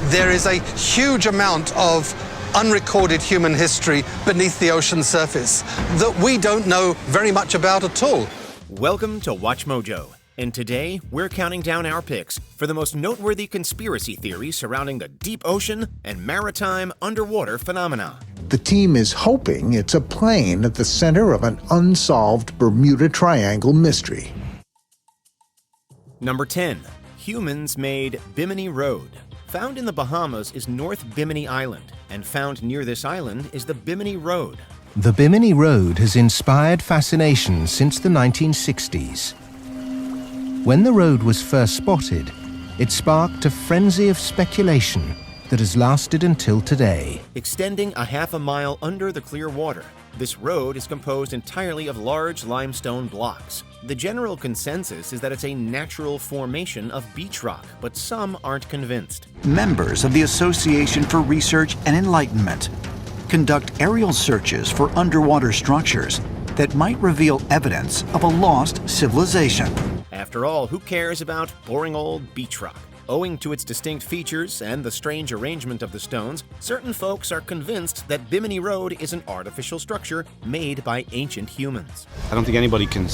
There is a huge amount of unrecorded human history beneath the ocean surface that we don't know very much about at all. Welcome to WatchMojo, and today we're counting down our picks for the most noteworthy conspiracy theories surrounding the deep ocean and maritime underwater phenomena. The team is hoping it's a plane at the center of an unsolved Bermuda Triangle mystery. Number 10. Humans Made Bimini Road. Found in the Bahamas is North Bimini Island, and found near this island is the Bimini Road. The Bimini Road has inspired fascination since the 1960s. When the road was first spotted, it sparked a frenzy of speculation that has lasted until today. Extending a half a mile under the clear water, this road is composed entirely of large limestone blocks. The general consensus is that it's a natural formation of beach rock, but some aren't convinced. Members of the Association for Research and Enlightenment conduct aerial searches for underwater structures that might reveal evidence of a lost civilization. After all, who cares about boring old beach rock? Owing to its distinct features and the strange arrangement of the stones, certain folks are convinced that Bimini Road is an artificial structure made by ancient humans. I don't think anybody can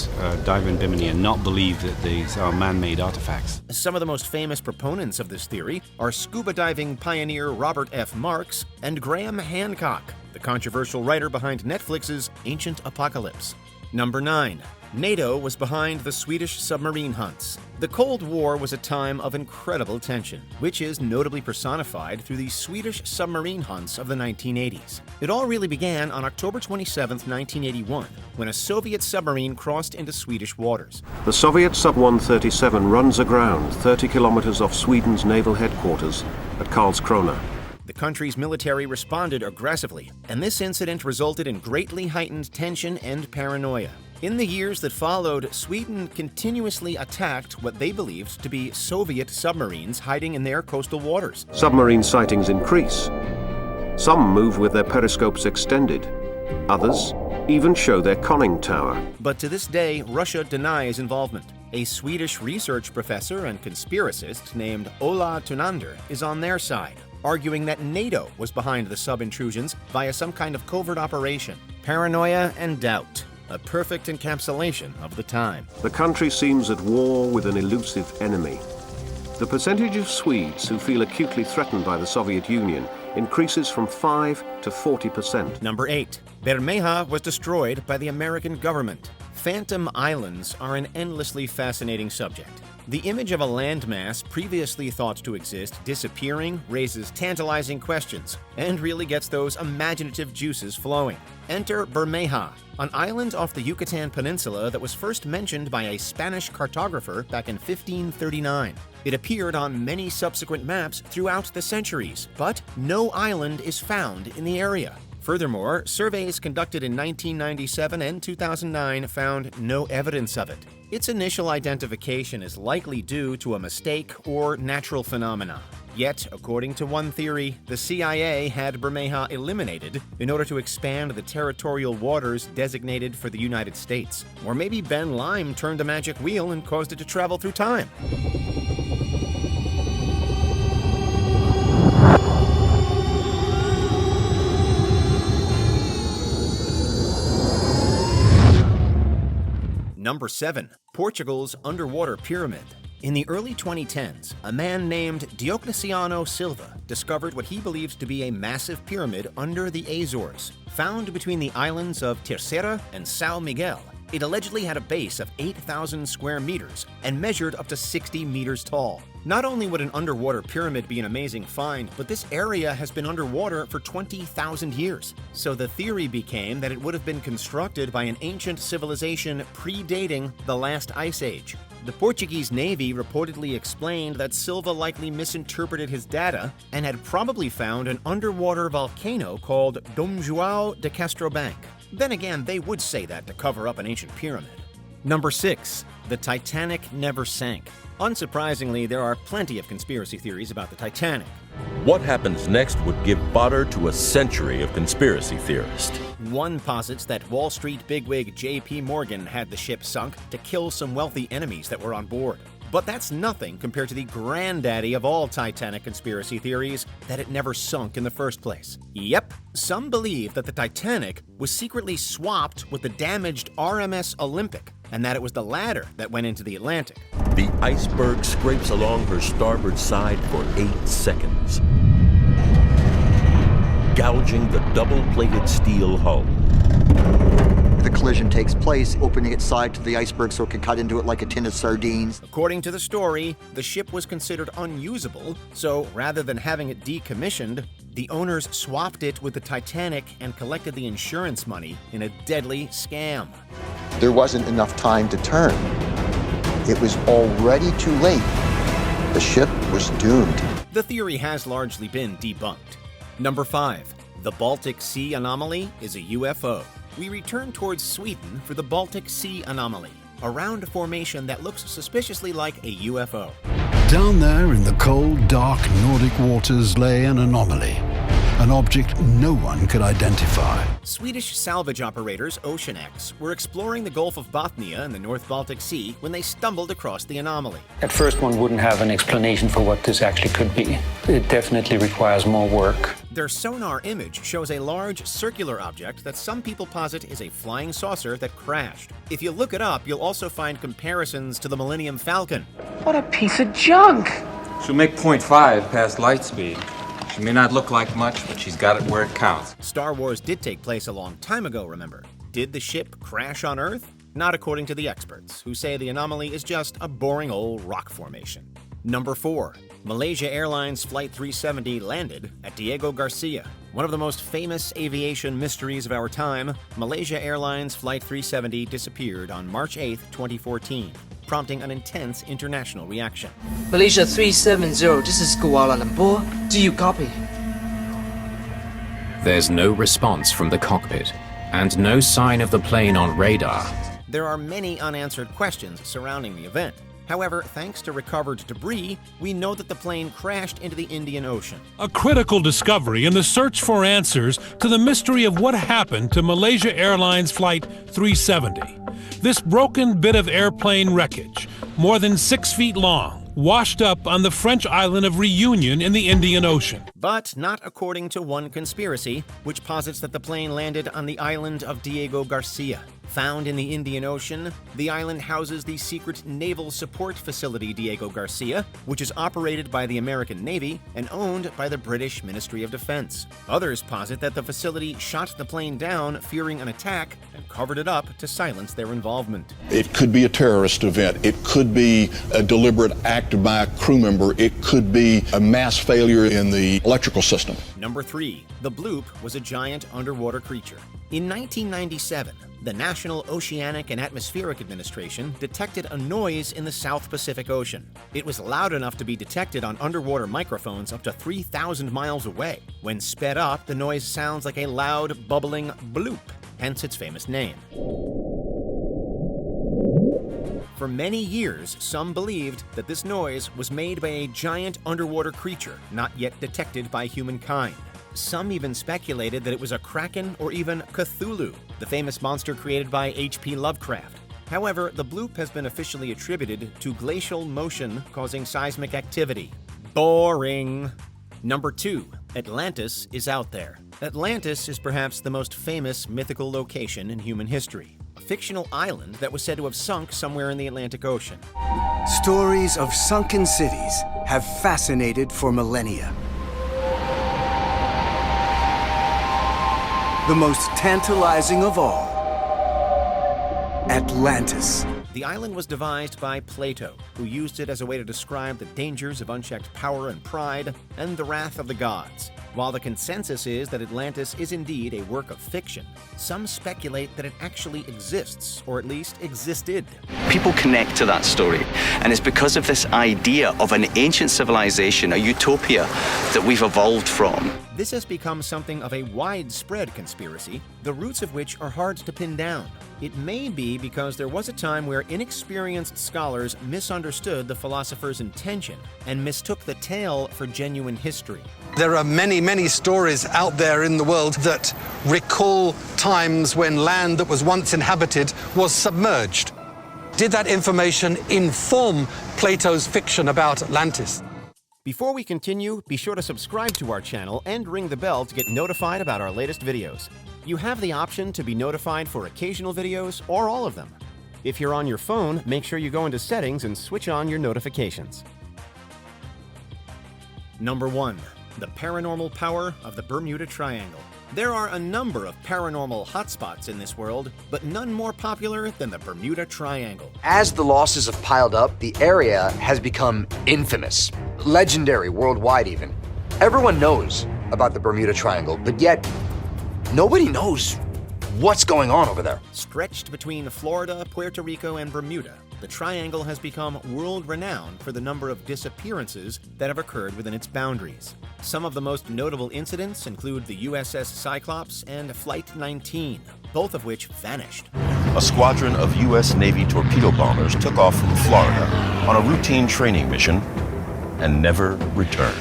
dive in Bimini and not believe that these are man-made artifacts. Some of the most famous proponents of this theory are scuba diving pioneer Robert F. Marks and Graham Hancock, the controversial writer behind Netflix's Ancient Apocalypse. Number 9. NATO was behind the Swedish submarine hunts. The Cold War was a time of incredible tension, which is notably personified through the Swedish submarine hunts of the 1980s. It all really began on October 27, 1981, when a Soviet submarine crossed into Swedish waters. The Soviet Sub-137 runs aground 30 kilometers off Sweden's naval headquarters at Karlskrona. The country's military responded aggressively, and this incident resulted in greatly heightened tension and paranoia. In the years that followed, Sweden continuously attacked what they believed to be Soviet submarines hiding in their coastal waters. Submarine sightings increase. Some move with their periscopes extended. Others even show their conning tower. But to this day, Russia denies involvement. A Swedish research professor and conspiracist named Ola Tunander is on their side, arguing that NATO was behind the sub-intrusions via some kind of covert operation. Paranoia and doubt. A perfect encapsulation of the time. The country seems at war with an elusive enemy. The percentage of Swedes who feel acutely threatened by the Soviet Union increases from 5 to 40%. Number 8. Bermeja was destroyed by the American government. Phantom islands are an endlessly fascinating subject. The image of a landmass previously thought to exist disappearing raises tantalizing questions and really gets those imaginative juices flowing. Enter Bermeja, an island off the Yucatan Peninsula that was first mentioned by a Spanish cartographer back in 1539. It appeared on many subsequent maps throughout the centuries, but no island is found in the area. Furthermore, surveys conducted in 1997 and 2009 found no evidence of it. Its initial identification is likely due to a mistake or natural phenomena. Yet, according to one theory, the CIA had Bermeja eliminated in order to expand the territorial waters designated for the United States. Or maybe Ben Lime turned a magic wheel and caused it to travel through time. Number 7. Portugal's underwater pyramid. In the early 2010s, a man named Diocleciano Silva discovered what he believes to be a massive pyramid under the Azores. Found between the islands of Terceira and São Miguel, it allegedly had a base of 8,000 square meters and measured up to 60 meters tall. Not only would an underwater pyramid be an amazing find, but this area has been underwater for 20,000 years. So the theory became that it would have been constructed by an ancient civilization predating the last ice age. The Portuguese Navy reportedly explained that Silva likely misinterpreted his data and had probably found an underwater volcano called Dom João de Castro Bank. Then again, they would say that to cover up an ancient pyramid. Number 6. The Titanic Never Sank. Unsurprisingly, there are plenty of conspiracy theories about the Titanic. What happens next would give fodder to a century of conspiracy theorists. One posits that Wall Street bigwig J.P. Morgan had the ship sunk to kill some wealthy enemies that were on board. But that's nothing compared to the granddaddy of all Titanic conspiracy theories, that it never sunk in the first place. Yep, some believe that the Titanic was secretly swapped with the damaged RMS Olympic, and that it was the latter that went into the Atlantic. The iceberg scrapes along her starboard side for 8 seconds, gouging the double-plated steel hull. The collision takes place, opening its side to the iceberg so it can cut into it like a tin of sardines. According to the story, the ship was considered unusable, so rather than having it decommissioned, the owners swapped it with the Titanic and collected the insurance money in a deadly scam. There wasn't enough time to turn. It was already too late. The ship was doomed. The theory has largely been debunked. Number 5. The Baltic Sea anomaly is a UFO. We return towards Sweden for the Baltic Sea anomaly, a round formation that looks suspiciously like a UFO. Down there in the cold, dark Nordic waters lay an anomaly, an object no one could identify. Swedish salvage operators OceanX were exploring the Gulf of Bothnia in the North Baltic Sea when they stumbled across the anomaly. At first, one wouldn't have an explanation for what this actually could be. It definitely requires more work. Their sonar image shows a large circular object that some people posit is a flying saucer that crashed. If you look it up, you'll also find comparisons to the Millennium Falcon. What a piece of junk! She'll make 0.5 past light speed. She may not look like much, but she's got it where it counts. Star Wars did take place a long time ago, remember? Did the ship crash on Earth? Not according to the experts, who say the anomaly is just a boring old rock formation. Number 4. Malaysia Airlines Flight 370 landed at Diego Garcia. One of the most famous aviation mysteries of our time, Malaysia Airlines Flight 370 disappeared on March 8, 2014, prompting an intense international reaction. Malaysia 370, this is Kuala Lumpur. Do you copy? There's no response from the cockpit, and no sign of the plane on radar. There are many unanswered questions surrounding the event. However, thanks to recovered debris, we know that the plane crashed into the Indian Ocean. A critical discovery in the search for answers to the mystery of what happened to Malaysia Airlines Flight 370. This broken bit of airplane wreckage, more than 6 feet long, washed up on the French island of Reunion in the Indian Ocean. But not according to one conspiracy, which posits that the plane landed on the island of Diego Garcia. Found in the Indian Ocean, the island houses the secret naval support facility Diego Garcia, which is operated by the American Navy and owned by the British Ministry of Defense. Others posit that the facility shot the plane down fearing an attack and covered it up to silence their involvement. It could be a terrorist event. It could be a deliberate act by a crew member. It could be a mass failure in the electrical system. Number 3. The Bloop was a giant underwater creature. In 1997, the National Oceanic and Atmospheric Administration detected a noise in the South Pacific Ocean. It was loud enough to be detected on underwater microphones up to 3,000 miles away. When sped up, the noise sounds like a loud, bubbling bloop, hence its famous name. For many years, some believed that this noise was made by a giant underwater creature not yet detected by humankind. Some even speculated that it was a kraken or even Cthulhu, the famous monster created by H.P. Lovecraft. However, the bloop has been officially attributed to glacial motion causing seismic activity. Boring. Number 2. Atlantis is out there. Atlantis is perhaps the most famous mythical location in human history. A fictional island that was said to have sunk somewhere in the Atlantic Ocean. Stories of sunken cities have fascinated for millennia. The most tantalizing of all, Atlantis. The island was devised by Plato, who used it as a way to describe the dangers of unchecked power and pride and the wrath of the gods. While the consensus is that Atlantis is indeed a work of fiction, some speculate that it actually exists, or at least existed. People connect to that story, and it's because of this idea of an ancient civilization, a utopia, that we've evolved from. This has become something of a widespread conspiracy, the roots of which are hard to pin down. It may be because there was a time where inexperienced scholars misunderstood the philosopher's intention and mistook the tale for genuine history. There are many, many stories out there in the world that recall times when land that was once inhabited was submerged. Did that information inform Plato's fiction about Atlantis? Before we continue, be sure to subscribe to our channel and ring the bell to get notified about our latest videos. You have the option to be notified for occasional videos or all of them. If you're on your phone, make sure you go into Settings and switch on your notifications. Number 1. The Paranormal Power of the Bermuda Triangle. There are a number of paranormal hotspots in this world, but none more popular than the Bermuda Triangle. As the losses have piled up, the area has become infamous, legendary worldwide even. Everyone knows about the Bermuda Triangle, but yet nobody knows what's going on over there. Stretched between Florida, Puerto Rico, and Bermuda, the Triangle has become world-renowned for the number of disappearances that have occurred within its boundaries. Some of the most notable incidents include the USS Cyclops and Flight 19, both of which vanished. A squadron of U.S. Navy torpedo bombers took off from Florida on a routine training mission and never returned.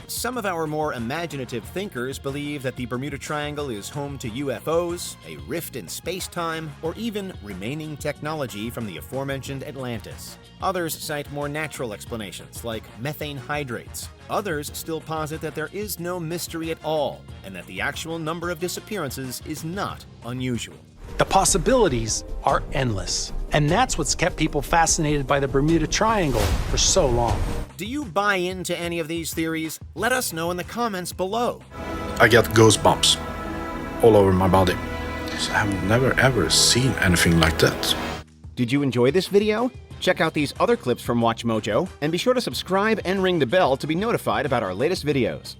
Some of our more imaginative thinkers believe that the Bermuda Triangle is home to UFOs, a rift in space-time, or even remaining technology from the aforementioned Atlantis. Others cite more natural explanations, like methane hydrates. Others still posit that there is no mystery at all, and that the actual number of disappearances is not unusual. The possibilities are endless, and that's what's kept people fascinated by the Bermuda Triangle for so long. Do you buy into any of these theories? Let us know in the comments below. I get goosebumps all over my body. I have never ever seen anything like that. Did you enjoy this video? Check out these other clips from WatchMojo, and be sure to subscribe and ring the bell to be notified about our latest videos.